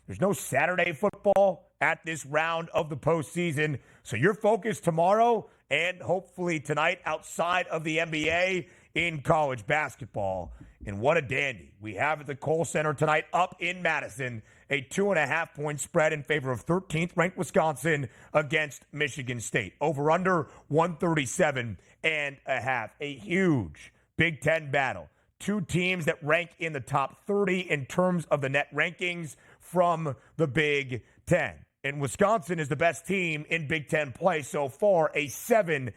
There's no Saturday football at this round of the postseason. So your focus tomorrow and hopefully tonight outside of the NBA in college basketball. And what a dandy we have at the Kohl Center tonight up in Madison. A 2.5-point spread in favor of 13th ranked Wisconsin against Michigan State. Over under 137.5. A huge Big Ten battle. Two teams that rank in the top 30 in terms of the net rankings from the Big Ten. And Wisconsin is the best team in Big Ten play so far, a 7-1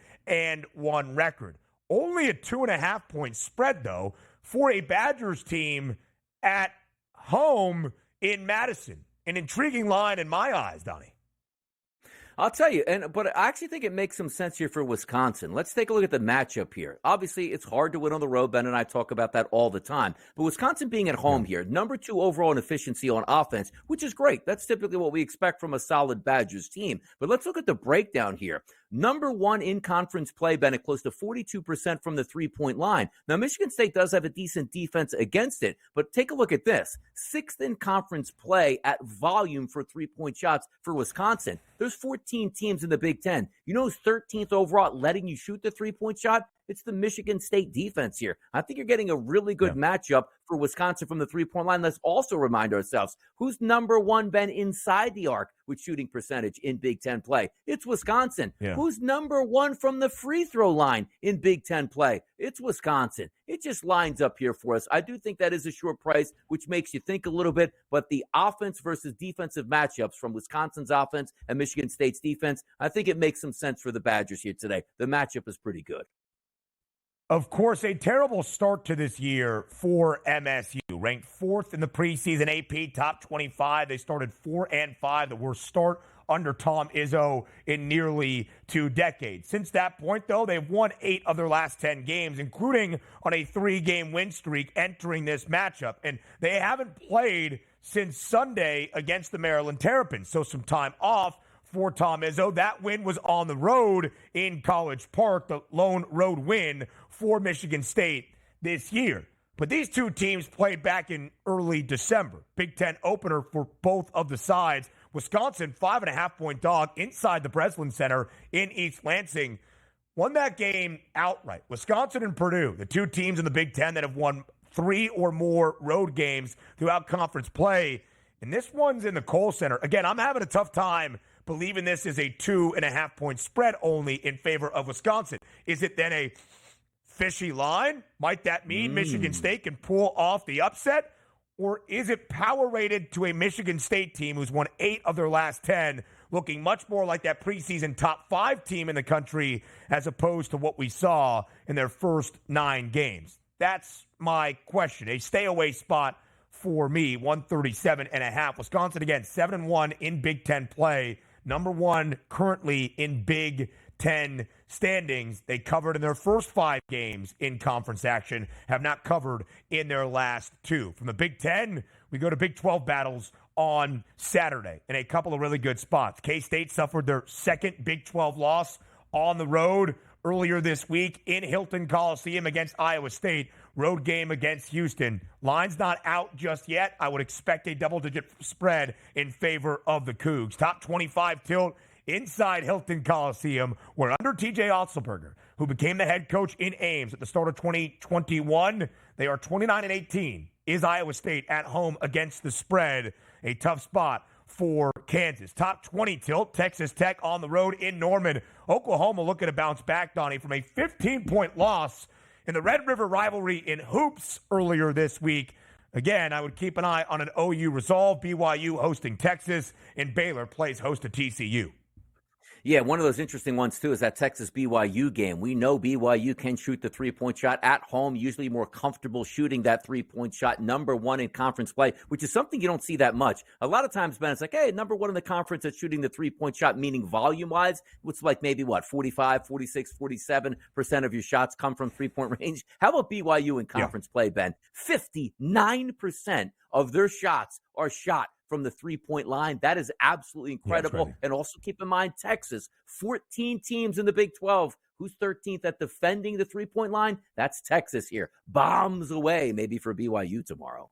record. Only a 2.5-point spread, though, for a Badgers team at home in Madison. An intriguing line in my eyes, Donnie. I'll tell you, but I actually think it makes some sense here for Wisconsin. Let's take a look at the matchup here. Obviously, it's hard to win on the road. Ben and I talk about that all the time. But Wisconsin being at home here, number 2 overall in efficiency on offense, which is great. That's typically what we expect from a solid Badgers team. But let's look at the breakdown here. Number 1 in conference play, Ben, at close to 42% from the three-point line. Now, Michigan State does have a decent defense against it, but take a look at this. 6th in conference play at volume for three-point shots for Wisconsin. There's 14 teams in the Big Ten. You know who's 13th overall letting you shoot the three-point shot? It's the Michigan State defense here. I think you're getting a really good matchup for Wisconsin from the three-point line. Let's also remind ourselves, who's number 1, Ben, inside the arc with shooting percentage in Big Ten play? It's Wisconsin. Who's number 1 from the free throw line in Big Ten play? It's Wisconsin. It just lines up here for us. I do think that is a short price, which makes you think a little bit, but the offense versus defensive matchups from Wisconsin's offense and Michigan State's defense, I think it makes some sense for the Badgers here today. The matchup is pretty good. Of course, a terrible start to this year for MSU. Ranked 4th in the preseason AP top 25. They started 4-5, the worst start under Tom Izzo in nearly 2 decades. Since that point, though, they've won 8 of their last 10 games, including on a 3-game win streak entering this matchup. And they haven't played since Sunday against the Maryland Terrapins, so some time off for Tom Izzo. That win was on the road in College Park, the lone road win for Michigan State this year. But these two teams played back in early December. Big Ten opener for both of the sides. Wisconsin, 5.5-point dog inside the Breslin Center in East Lansing. Won that game outright. Wisconsin and Purdue, the two teams in the Big Ten that have won 3 or more road games throughout conference play. And this one's in the Kohl Center. Again, I'm having a tough time believing this is a 2.5-point spread only in favor of Wisconsin. Is it then a fishy line? Might that mean Michigan State can pull off the upset? Or is it power rated to a Michigan State team who's won 8 of their last 10, looking much more like that preseason top 5 team in the country as opposed to what we saw in their first 9 games? That's my question. A stay away spot for me, 137.5. Wisconsin, again, 7-1 in Big Ten play. Number 1 currently in Big Ten standings. They covered in their first 5 games in conference action, have not covered in their last 2. From the Big Ten, we go to Big 12 battles on Saturday in a couple of really good spots. K-State suffered their second Big 12 loss on the road earlier this week in Hilton Coliseum against Iowa State. Road game against Houston. Line's not out just yet. I would expect a double-digit spread in favor of the Cougs. Top 25 tilt inside Hilton Coliseum, where under TJ Otzelberger, who became the head coach in Ames at the start of 2021, they are 29-18. Is Iowa State at home against the spread? A tough spot for Kansas. Top 20 tilt, Texas Tech on the road in Norman. Oklahoma looking to bounce back, Donnie, from a 15-point loss in the Red River rivalry in hoops earlier this week. Again, I would keep an eye on an OU resolve. BYU hosting Texas, and Baylor plays host to TCU. Yeah, one of those interesting ones, too, is that Texas-BYU game. We know BYU can shoot the three-point shot at home, usually more comfortable shooting that three-point shot, number 1 in conference play, which is something you don't see that much. A lot of times, Ben, it's like, hey, number 1 in the conference at shooting the three-point shot, meaning volume-wise, it's like maybe, 45, 46, 47% of your shots come from three-point range. How about BYU in conference play, Ben? 59% of their shots are shot from the three-point line. That is absolutely incredible. Yeah, and also keep in mind, Texas, 14 teams in the Big 12. Who's 13th at defending the three-point line? That's Texas here. Bombs away, maybe for BYU tomorrow.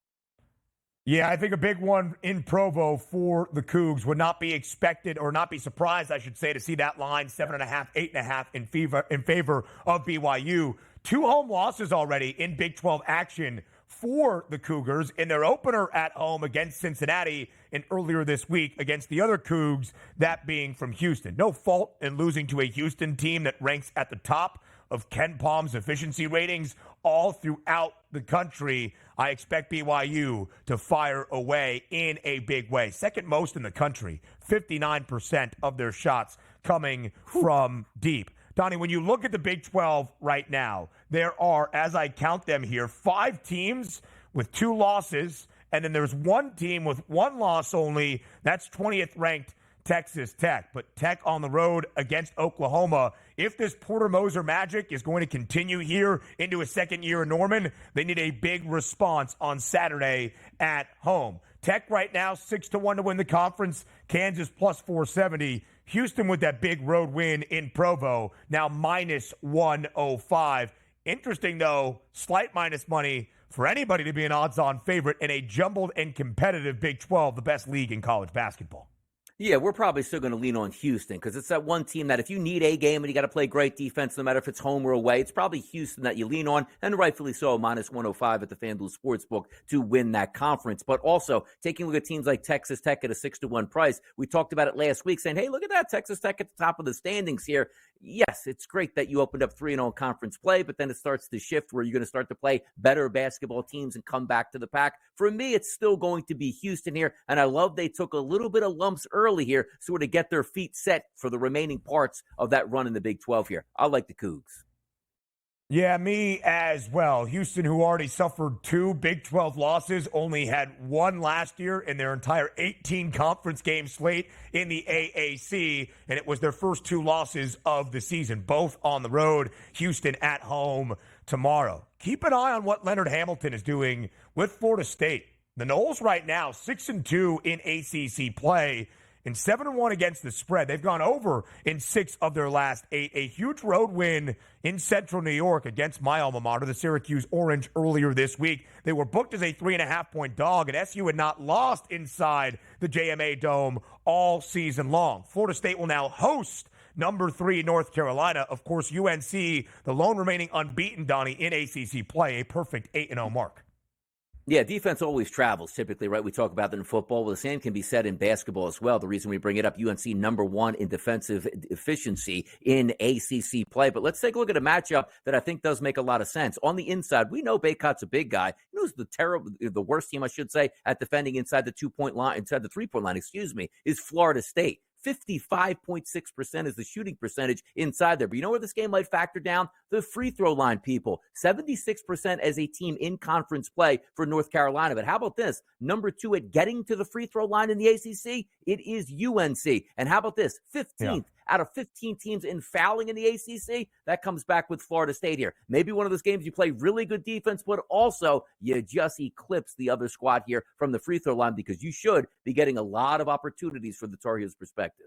Yeah, I think a big one in Provo for the Cougs would not be expected, or not be surprised, I should say, to see that line 7.5, 8.5 in favor of BYU. Two home losses already in Big 12 action for the Cougars in their opener at home against Cincinnati, and earlier this week against the other Cougs, that being from Houston. No fault in losing to a Houston team that ranks at the top of Ken Palm's efficiency ratings all throughout the country. I expect BYU to fire away in a big way. Second most in the country, 59% of their shots coming from deep. Donnie, when you look at the Big 12 right now, there are, as I count them here, 5 teams with 2 losses, and then there's one team with 1 loss only. That's 20th ranked Texas Tech. But Tech on the road against Oklahoma. If this Porter Moser magic is going to continue here into a second year in Norman, they need a big response on Saturday at home. Tech right now 6-1 to win the conference. Kansas plus 470. Houston with that big road win in Provo, now minus 105. Interesting, though, slight minus money for anybody to be an odds-on favorite in a jumbled and competitive Big 12, the best league in college basketball. Yeah, we're probably still going to lean on Houston because it's that one team that if you need a game and you got to play great defense, no matter if it's home or away, it's probably Houston that you lean on, and rightfully so, minus 105 at the FanDuel Sportsbook to win that conference. But also, taking a look at teams like Texas Tech at a 6-1 price, we talked about it last week saying, hey, look at that, Texas Tech at the top of the standings here. Yes, it's great that you opened up 3-0 conference play, but then it starts to shift where you're going to start to play better basketball teams and come back to the pack. For me, it's still going to be Houston here, and I love they took a little bit of lumps early here sort of get their feet set for the remaining parts of that run in the Big 12 here. I like the Cougs. Yeah, me as well. Houston, who already suffered 2 Big 12 losses, only had 1 last year in their entire 18 conference game slate in the AAC, and it was their first 2 losses of the season, both on the road. Houston at home tomorrow. Keep an eye on what Leonard Hamilton is doing with Florida State. The Noles right now 6-2 in ACC play, and 7-1 against the spread. They've gone over in 6 of their last 8. A huge road win in Central New York against my alma mater, the Syracuse Orange, earlier this week. They were booked as a 3.5-point dog, and SU had not lost inside the JMA Dome all season long. Florida State will now host number 3 North Carolina. Of course, UNC, the lone remaining unbeaten, Donnie, in ACC play, a perfect 8-0 mark. Yeah, defense always travels, typically, right? We talk about that in football. Well, the same can be said in basketball as well. The reason we bring it up, UNC number 1 in defensive efficiency in ACC play. But let's take a look at a matchup that I think does make a lot of sense. On the inside, we know Baycott's a big guy. You know who's the worst team, I should say, at defending inside the 2-point line, inside the 3-point line, is Florida State. 55.6% is the shooting percentage inside there. But you know where this game might factor down? The free throw line, people. 76% as a team in conference play for North Carolina. But how about this? Number 2 at getting to the free throw line in the ACC, it is UNC. And how about this? 15th out of 15 teams in fouling in the ACC. That comes back with Florida State here. Maybe one of those games you play really good defense, but also you just eclipse the other squad here from the free throw line because you should be getting a lot of opportunities for the Tar Heels' perspective.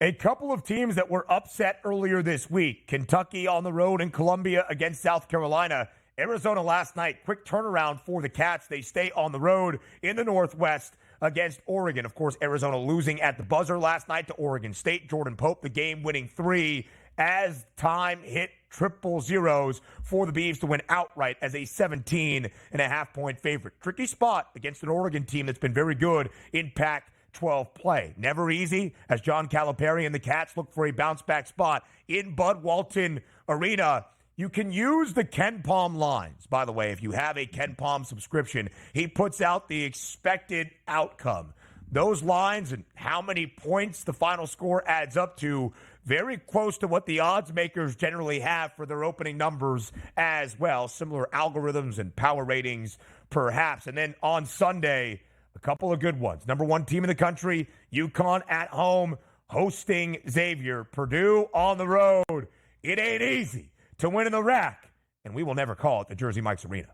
A couple of teams that were upset earlier this week. Kentucky on the road in Columbia against South Carolina. Arizona last night, quick turnaround for the Cats. They stay on the road in the Northwest against Oregon. Of course, Arizona losing at the buzzer last night to Oregon State. Jordan Pope, the game-winning 3 as time hit triple zeros for the Beavs to win outright as a 17.5-point favorite. Tricky spot against an Oregon team that's been very good in Pac-12 play. Never easy as John Calipari and the Cats look for a bounce-back spot in Bud Walton Arena. You can use the Ken Palm lines. By the way, if you have a Ken Palm subscription, he puts out the expected outcome. Those lines and how many points the final score adds up to, very close to what the odds makers generally have for their opening numbers as well. Similar algorithms and power ratings, perhaps. And then on Sunday, a couple of good ones. Number 1 team in the country, UConn at home, hosting Xavier. Purdue on the road. It ain't easy to win in the rack, and we will never call it the Jersey Mike's Arena.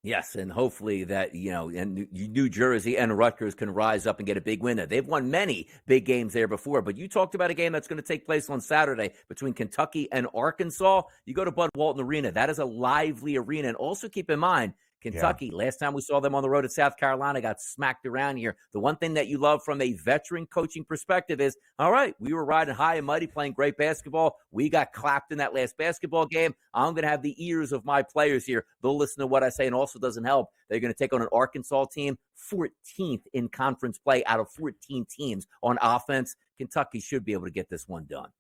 Yes, and hopefully that, and New Jersey and Rutgers can rise up and get a big win there. They've won many big games there before, but you talked about a game that's going to take place on Saturday between Kentucky and Arkansas. You go to Bud Walton Arena. That is a lively arena, and also keep in mind, Kentucky, last time we saw them on the road at South Carolina, got smacked around here. The one thing that you love from a veteran coaching perspective is, all right, we were riding high and mighty playing great basketball. We got clapped in that last basketball game. I'm going to have the ears of my players here. They'll listen to what I say, and also doesn't help. They're going to take on an Arkansas team, 14th in conference play out of 14 teams on offense. Kentucky should be able to get this one done.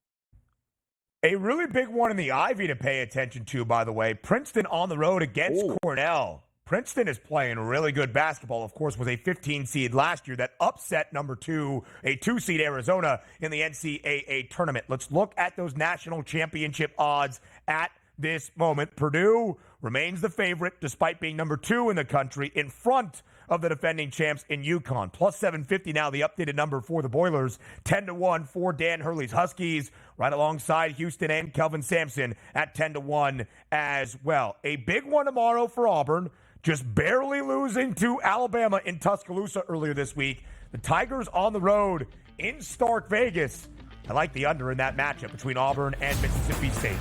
A really big one in the Ivy to pay attention to, by the way. Princeton on the road against Cornell. Princeton is playing really good basketball, of course, was a 15 seed last year that upset number 2, a 2 seed Arizona in the NCAA tournament. Let's look at those national championship odds at this moment. Purdue remains the favorite despite being number 2 in the country in front of the defending champs in UConn. Plus 750 now, the updated number for the Boilers. 10-1 for Dan Hurley's Huskies, right alongside Houston and Kelvin Sampson at 10-1 as well. A big one tomorrow for Auburn, just barely losing to Alabama in Tuscaloosa earlier this week. The Tigers on the road in Stark Vegas. I like the under in that matchup between Auburn and Mississippi State.